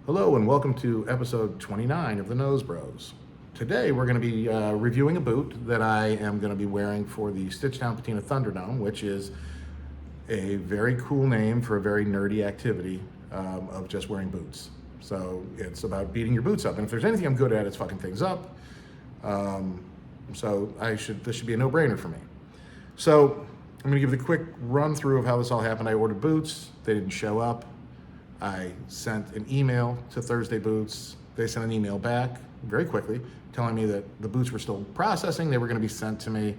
Hello and welcome to episode 29 of the Nose Bros. Today we're going to be reviewing a boot that I am going to be wearing for the Stitchdown Patina Thunderdome, which is a very cool name for a very nerdy activity of just wearing boots. So it's about beating your boots up, and if there's anything I'm good at, it's fucking things up. This should be a no-brainer for me. So I'm going to give the quick run through of how this all happened. I ordered boots, they didn't show up. I sent an email to Thursday Boots. They sent an email back very quickly telling me that the boots were still processing. They were going to be sent to me.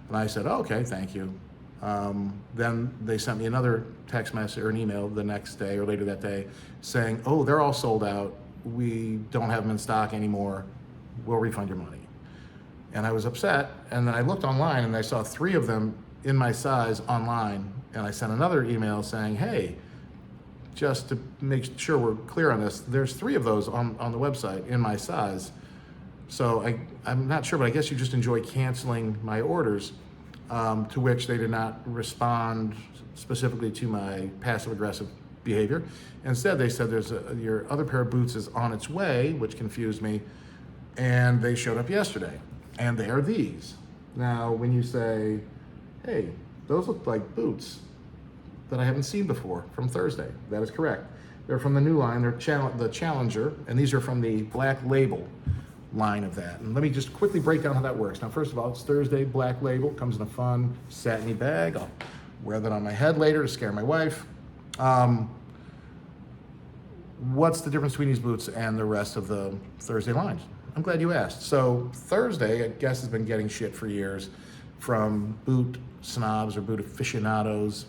And I said, oh, okay, thank you. Then they sent me another text message or an email the next day or later that day saying, oh, they're all sold out. We don't have them in stock anymore. We'll refund your money. And I was upset. And then I looked online and I saw 3 of them in my size online. And I sent another email saying, hey, just to make sure we're clear on this, there's 3 of those on the website in my size. So I'm not sure, but I guess you just enjoy canceling my orders, to which they did not respond specifically to my passive-aggressive behavior. Instead, they said your other pair of boots is on its way, which confused me, and they showed up yesterday, and they are these. Now, when you say, hey, those look like boots that I haven't seen before from Thursday. That is correct. They're from the new line. They're the Challenger, and these are from the Black Label line of that. And let me just quickly break down how that works. Now, first of all, it's Thursday Black Label. Comes in a fun satiny bag. I'll wear that on my head later to scare my wife. What's the difference between these boots and the rest of the Thursday lines? I'm glad you asked. So Thursday, I guess, has been getting shit for years from boot snobs or boot aficionados.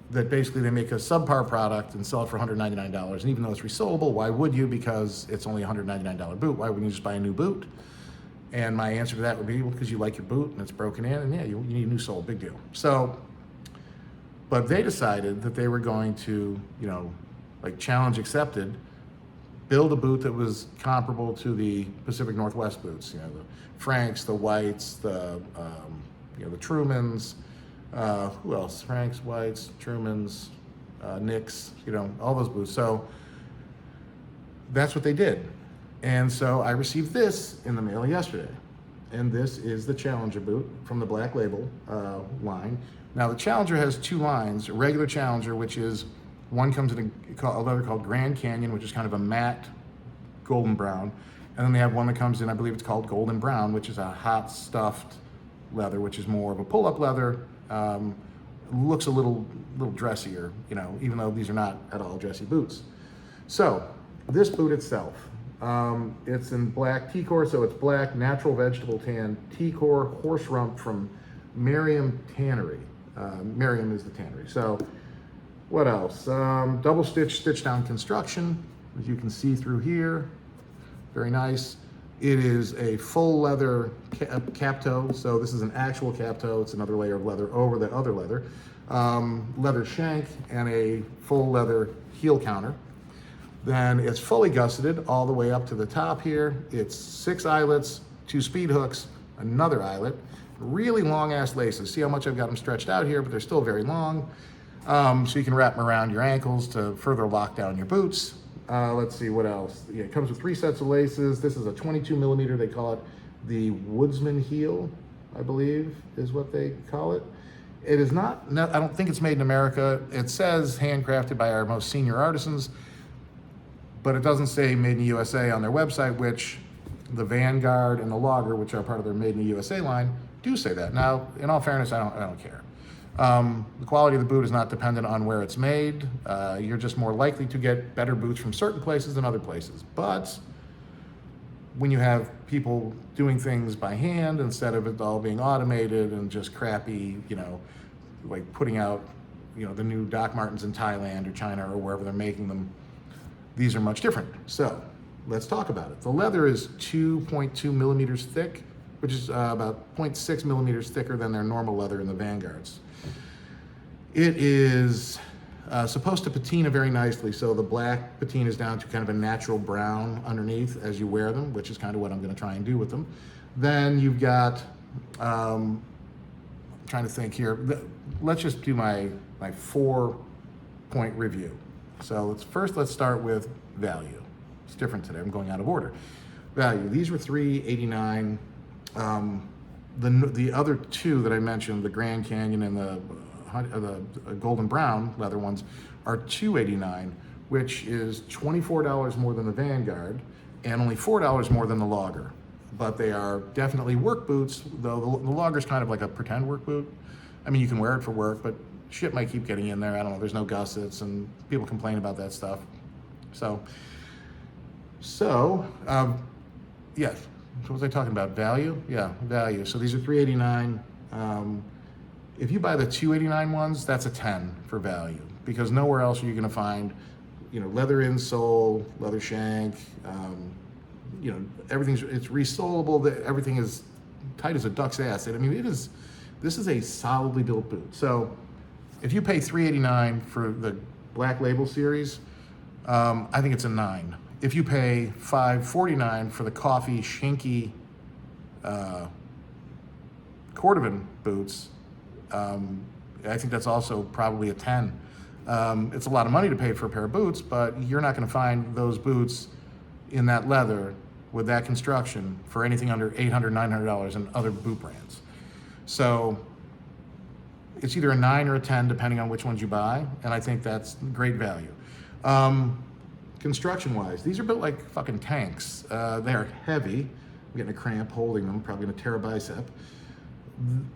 That basically they make a subpar product and sell it for $199. And even though it's resellable, why would you? Because it's only a $199 boot. Why wouldn't you just buy a new boot? And my answer to that would be, well, because you like your boot and it's broken in, and yeah, you need a new sole, big deal. So, but they decided that they were going to, like challenge accepted, build a boot that was comparable to the Pacific Northwest boots, the Franks, the Whites, the Trumans. Who else? Franks, Whites, Trumans, Nicks, all those boots. So that's what they did. And so I received this in the mail yesterday. And this is the Challenger boot from the Black Label line. Now, the Challenger has 2 lines. A regular Challenger, which is, one comes in a leather called Grand Canyon, which is kind of a matte golden brown. And then they have one that comes in, I believe it's called Golden Brown, which is a hot stuffed leather, which is more of a pull-up leather. Looks a little dressier, even though these are not at all dressy boots. So this boot itself, it's in black T-core, so it's black natural vegetable tan T-core horse rump from Merriam Tannery. Merriam is the tannery. So what else? Double stitch down construction, as you can see through here. Very nice. It is a full leather cap toe, so this is an actual cap toe. It's another layer of leather over the other leather. Leather shank and a full leather heel counter. Then it's fully gusseted all the way up to the top here. It's 6 eyelets, 2 speed hooks, another eyelet, really long ass laces. See how much I've got them stretched out here, but they're still very long. So you can wrap them around your ankles to further lock down your boots. Let's see what else. Yeah, it comes with 3 sets of laces. This is a 22 millimeter. They call it the Woodsman heel, I believe is what they call it. It is not, I don't think it's made in America. It says handcrafted by our most senior artisans, but it doesn't say made in the USA on their website, which the Vanguard and the Logger, which are part of their made in the USA line, do say that. Now, in all fairness, I don't care. The quality of the boot is not dependent on where it's made. You're just more likely to get better boots from certain places than other places. But when you have people doing things by hand instead of it all being automated and just crappy, like putting out, the new Doc Martens in Thailand or China or wherever they're making them, these are much different. So let's talk about it. The leather is 2.2 millimeters thick, which is about 0.6 millimeters thicker than their normal leather in the Vanguards. It is supposed to patina very nicely, so the black patina is down to kind of a natural brown underneath as you wear them, which is kind of what I'm going to try and do with them. Then you've got, I'm trying to think here, let's just do my 4-point review. So let's start with value. It's different today. I'm going out of order. Value. These were $3.89. The other two that I mentioned, the Grand Canyon and the golden brown leather ones, are $2.89, which is $24 more than the Vanguard and only $4 more than the Logger. But they are definitely work boots, though the Logger's kind of like a pretend work boot. I mean, you can wear it for work, but shit might keep getting in there. I don't know. There's no gussets, and people complain about that stuff. Yes. So what was I talking about? Value? Yeah, value. So these are $3.89. If you buy the $2.89 ones, that's a 10 for value, because nowhere else are you going to find, leather insole, leather shank. It's resolable. Everything is tight as a duck's ass. I mean, this is a solidly built boot. So if you pay $3.89 for the Black Label series, I think it's a 9. If you pay $5.49 for the coffee shinky cordovan boots, I think that's also probably a 10. It's a lot of money to pay for a pair of boots, but you're not going to find those boots in that leather with that construction for anything under $800, $900 in other boot brands. So it's either a 9 or a 10, depending on which ones you buy, and I think that's great value. Construction-wise, these are built like fucking tanks. They are heavy. I'm getting a cramp holding them, probably gonna tear a bicep.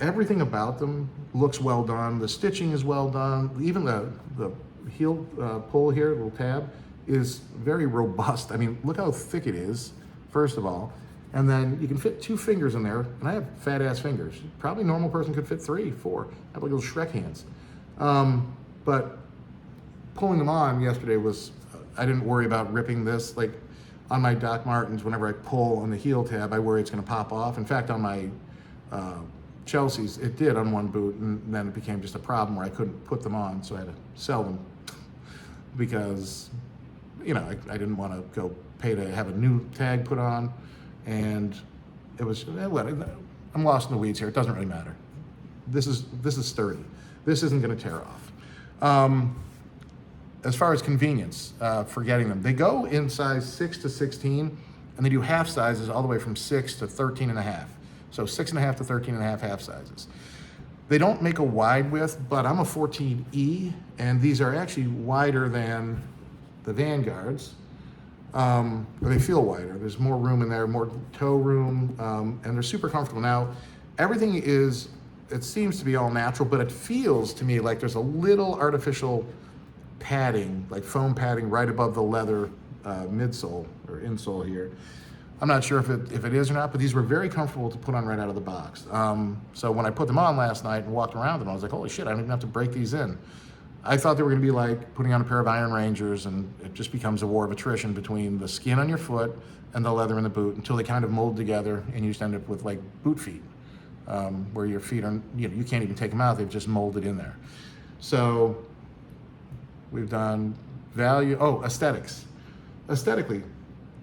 Everything about them looks well done. The stitching is well done. Even the heel pull here, little tab, is very robust. I mean, look how thick it is, first of all. And then you can fit 2 fingers in there, and I have fat ass fingers. Probably a normal person could fit 3, 4. I have like little Shrek hands. But pulling them on yesterday was, I didn't worry about ripping this. Like on my Doc Martens, whenever I pull on the heel tab, I worry it's gonna pop off. In fact, on my Chelsea's, it did on one boot, and then it became just a problem where I couldn't put them on, so I had to sell them because, I didn't want to go pay to have a new tag put on, and it was, I'm lost in the weeds here. It doesn't really matter. This is sturdy. This isn't going to tear off. As far as convenience for getting them, they go in size 6 to 16, and they do half sizes all the way from 6 to 13 and a half. So 6.5 to 13 and a half half sizes. They don't make a wide width, but I'm a 14E, and these are actually wider than the Vanguards. They feel wider. There's more room in there, more toe room, and they're super comfortable. Now, everything it seems to be all natural, but it feels to me like there's a little artificial padding, like foam padding right above the leather midsole or insole here. I'm not sure if it is or not, but these were very comfortable to put on right out of the box. So when I put them on last night and walked around them, I was like, holy shit, I don't even have to break these in. I thought they were gonna be like putting on a pair of Iron Rangers, and it just becomes a war of attrition between the skin on your foot and the leather in the boot until they kind of mold together, and you just end up with like boot feet, where your feet are, you can't even take them out, they've just molded in there. So we've done value, aesthetics. Aesthetically,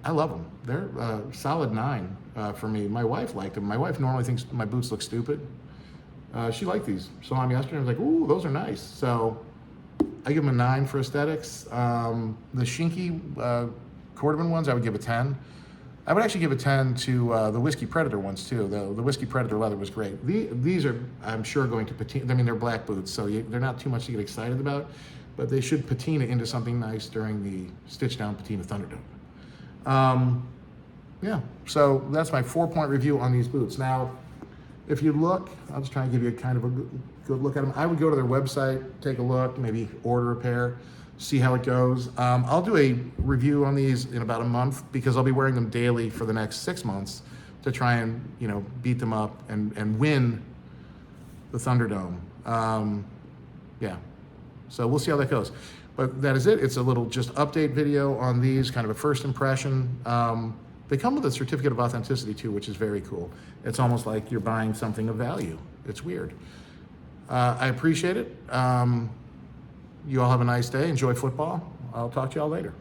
I love them. They're solid 9 for me. My wife liked them. My wife normally thinks my boots look stupid. She liked these. Saw them yesterday. I was like, ooh, those are nice. So I give them a 9 for aesthetics. The Shinky cordovan ones, I would give a 10. I would actually give a 10 to the Whiskey Predator ones too. The Whiskey Predator leather was great. These are, I'm sure, going to patina. I mean, they're black boots, so they're not too much to get excited about, but they should patina into something nice during the stitch down patina Thunderdome. Yeah, so that's my 4-point review on these boots. Now, if you look, I'll just try and give you a kind of a good look at them. I would go to their website, take a look, maybe order a pair, see how it goes. I'll do a review on these in about a month because I'll be wearing them daily for the next 6 months to try and, beat them up and win the Thunderdome. Yeah, so we'll see how that goes. But that is it. It's a little just update video on these, kind of a first impression. They come with a certificate of authenticity too, which is very cool. It's almost like you're buying something of value. It's weird. I appreciate it. You all have a nice day. Enjoy football. I'll talk to you all later.